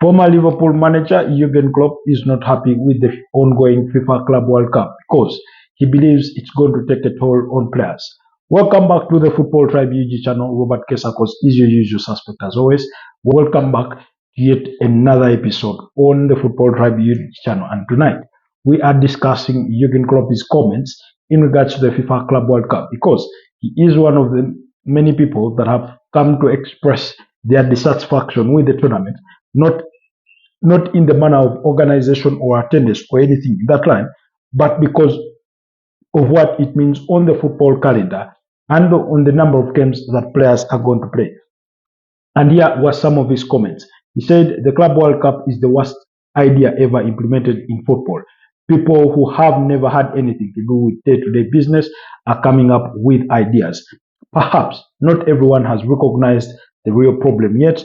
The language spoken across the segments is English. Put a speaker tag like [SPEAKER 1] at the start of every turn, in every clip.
[SPEAKER 1] Former Liverpool manager Jurgen Klopp is not happy with the ongoing FIFA Club World Cup because he believes it's going to take a toll on players. Welcome back to the Football Tribe UG channel. Robert Kesakos is your usual suspect as always. Welcome back to yet another episode on the Football Tribe UG channel. And tonight we are discussing Jurgen Klopp's comments in regards to the FIFA Club World Cup because he is one of the many people that have come to express their dissatisfaction with the tournament, not in the manner of organization or attendance or anything in that line, but because of what it means on the football calendar and on the number of games that players are going to play. And here were some of his comments. He said the Club World Cup is the worst idea ever implemented in football. People who have never had anything to do with day-to-day business are coming up with ideas. Perhaps not everyone has recognized the real problem yet,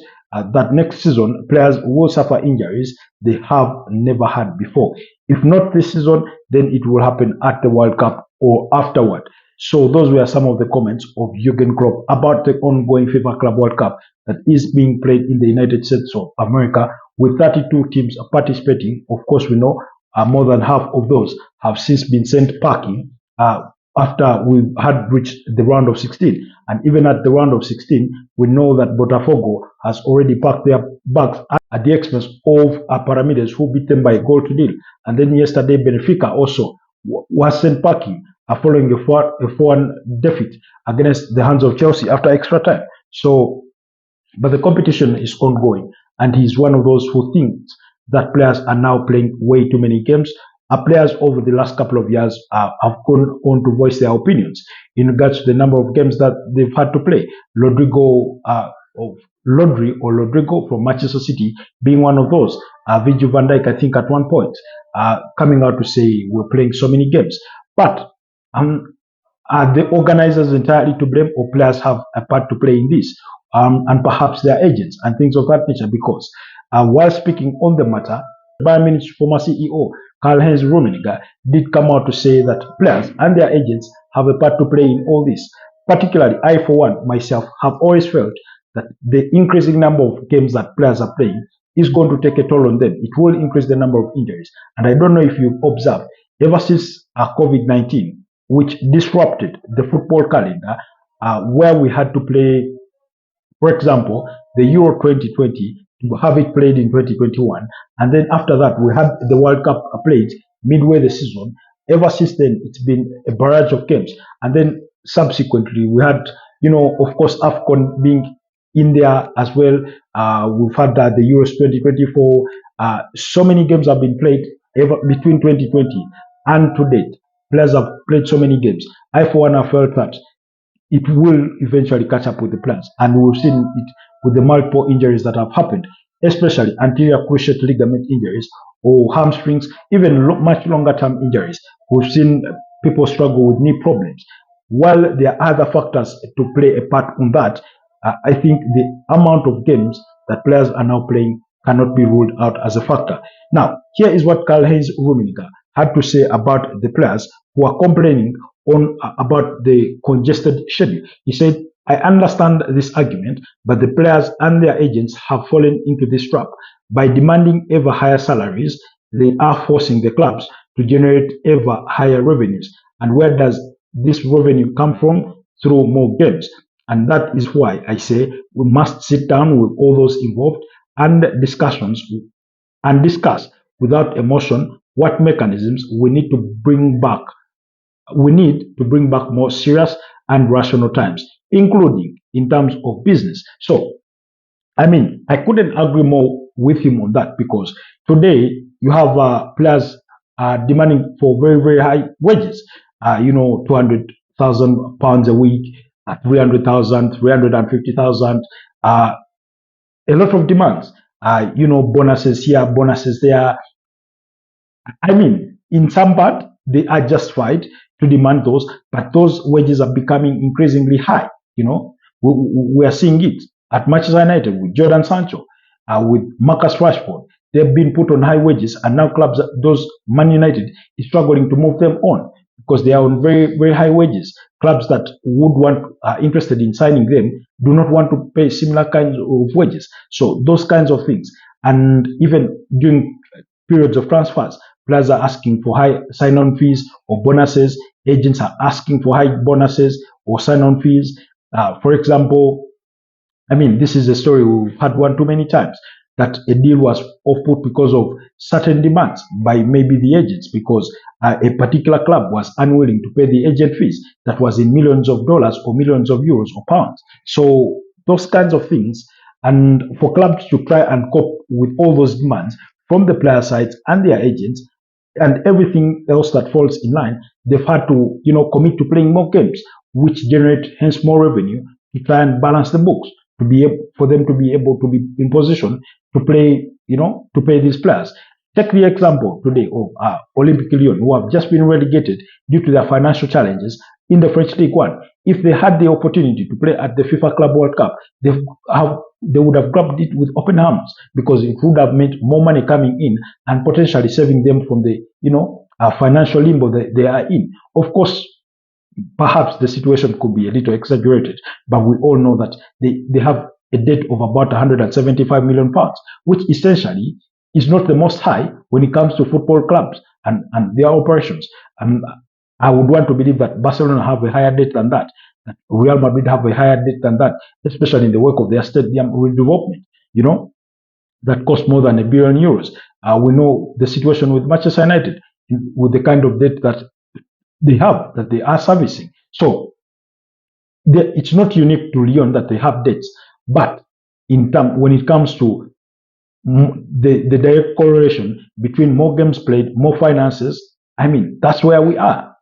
[SPEAKER 1] that next season players will suffer injuries they have never had before. If not this season, then it will happen at the World Cup or afterward. So those were some of the comments of Jurgen Klopp about the ongoing FIFA Club World Cup that is being played in the United States of America with 32 teams participating. Of course, we know more than half of those have since been sent packing after we had reached the round of 16. And even at the round of 16, we know that Botafogo has already packed their bags at the expense of Pyramids, who beat them by a goal to nil. And then yesterday, Benfica also was sent packing following a 4-1 defeat against the hands of Chelsea after extra time. So, but the competition is ongoing, and he's one of those who thinks that players are now playing way too many games. Players over the last couple of years have gone on to voice their opinions in regards to the number of games that they've had to play. Rodrigo from Manchester City being one of those. Virgil van Dijk, I think, at one point, coming out to say we're playing so many games. But are the organizers entirely to blame, or players have a part to play in this? And perhaps their agents and things of that nature, because while speaking on the matter, Bayern Munich's former CEO Karl-Heinz Rummenigge did come out to say that players and their agents have a part to play in all this. Particularly, I for one, myself, have always felt that the increasing number of games that players are playing is going to take a toll on them. It will increase the number of injuries. And I don't know if you've observed, ever since COVID-19, which disrupted the football calendar, where we had to play, for example, the Euro 2020, to have it played in 2021, and then after that we had the World Cup played midway the season. Ever since then, it's been a barrage of games, and then subsequently we had, of course, AFCON being in there as well. We've had the Euros 2024. So many games have been played between 2020 and to date. Players have played so many games. I for one have felt that it will eventually catch up with the players, and we've seen it with the multiple injuries that have happened, especially anterior cruciate ligament injuries or hamstrings, even much longer term injuries. We've seen people struggle with knee problems. While there are other factors to play a part on that, I think the amount of games that players are now playing cannot be ruled out as a factor. Now, here is what Karl-Heinz Rummenigge had to say about the players who are complaining about the congested schedule. He said, I understand this argument, but the players and their agents have fallen into this trap. By demanding ever higher salaries, they are forcing the clubs to generate ever higher revenues. And where does this revenue come from? Through more games. And that is why I say we must sit down with all those involved and discuss without emotion what mechanisms we need to bring back. We need to bring back more serious and rational times, including in terms of business. So, I couldn't agree more with him on that, because today you have players demanding for very, very high wages. £200,000 a week, 300,000, 350,000, a lot of demands. Bonuses here, bonuses there. In some part, they are justified to demand those, but those wages are becoming increasingly high. We are seeing it at Manchester United with Jordan Sancho, with Marcus Rashford. They've been put on high wages, and now clubs, those Man United, is struggling to move them on because they are on very, very high wages. Clubs that are interested in signing them do not want to pay similar kinds of wages. So those kinds of things. And even during periods of transfers, players are asking for high sign-on fees or bonuses. Agents are asking for high bonuses or sign-on fees. For example, I mean, this is a story we've had one too many times, that a deal was off-put because of certain demands by maybe the agents, because a particular club was unwilling to pay the agent fees that was in millions of dollars or millions of euros or pounds. So those kinds of things, and for clubs to try and cope with all those demands from the player sides and their agents and everything else that falls in line, they've had to, commit to playing more games, which generate hence more revenue to try and balance the books, to be able, for them to be able to be in position to play, to pay these players. Take the example today of Olympique Lyon, who have just been relegated due to their financial challenges in the French League One. If they had the opportunity to play at the FIFA Club World Cup, they would have grabbed it with open arms, because it would have meant more money coming in and potentially saving them from the, financial limbo that they are in. Of course, perhaps the situation could be a little exaggerated, but we all know that they have a debt of about 175 million pounds, which essentially is not the most high when it comes to football clubs and their operations. And I would want to believe that Barcelona have a higher debt than that Real Madrid have a higher debt than that, especially in the work of their stadium redevelopment, that cost more than €1 billion. We know the situation with Manchester United, with the kind of debt that they have, that they are servicing. So it's not unique to Lyon that they have debts, but when it comes to the direct correlation between more games played, more finances, I mean, that's where we are.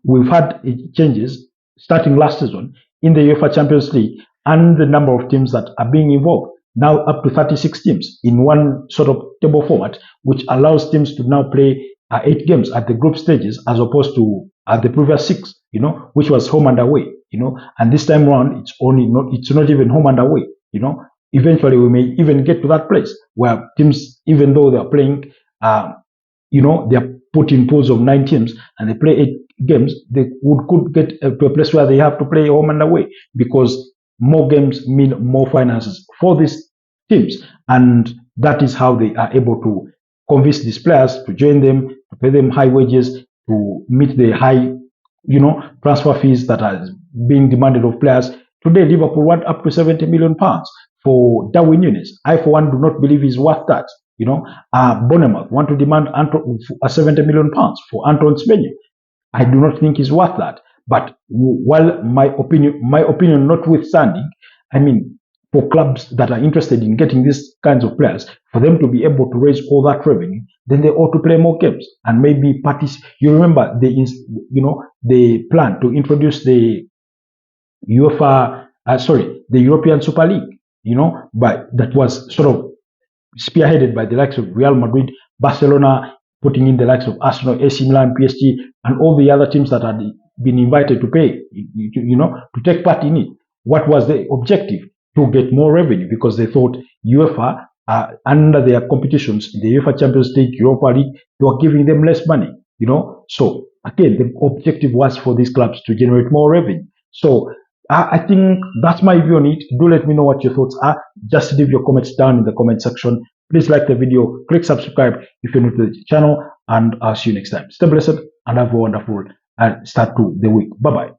[SPEAKER 1] We've had changes starting last season in the UEFA Champions League, and the number of teams that are being involved, now up to 36 teams in one sort of table format, which allows teams to now play 8 games at the group stages as opposed to at the previous 6, which was home and away, and this time around it's not even home and away, Eventually we may even get to that place where teams, even though they are playing, they are put in pools of 9 teams and they play 8 games, they could get to a place where they have to play home and away, because more games mean more finances for these teams, and that is how they are able to convince these players to join them, to pay them high wages, to meet the high, transfer fees that are being demanded of players. Today, Liverpool want up to £70 million for Darwin Núñez. I, for one, do not believe he's worth that. Bournemouth want to demand £70 million for Anton Semenyo. I do not think he's worth that. But while my opinion notwithstanding, I mean, for clubs that are interested in getting these kinds of players, for them to be able to raise all that revenue, then they ought to play more games and maybe parties. You remember they plan to introduce the the European Super League, but that was sort of spearheaded by the likes of Real Madrid, Barcelona, putting in the likes of Arsenal, AC Milan, PSG, and all the other teams that had been invited to pay, to take part in it. What was the objective? To get more revenue, because they thought UEFA, under their competitions in the UEFA Champions League, Europa League, they were giving them less money, So again, the objective was for these clubs to generate more revenue. So I think that's my view on it. Do let me know what your thoughts are. Just leave your comments down in the comment section. Please like the video, click subscribe if you're new to the channel, and I'll see you next time. Stay blessed and have a wonderful start to the week. Bye-bye.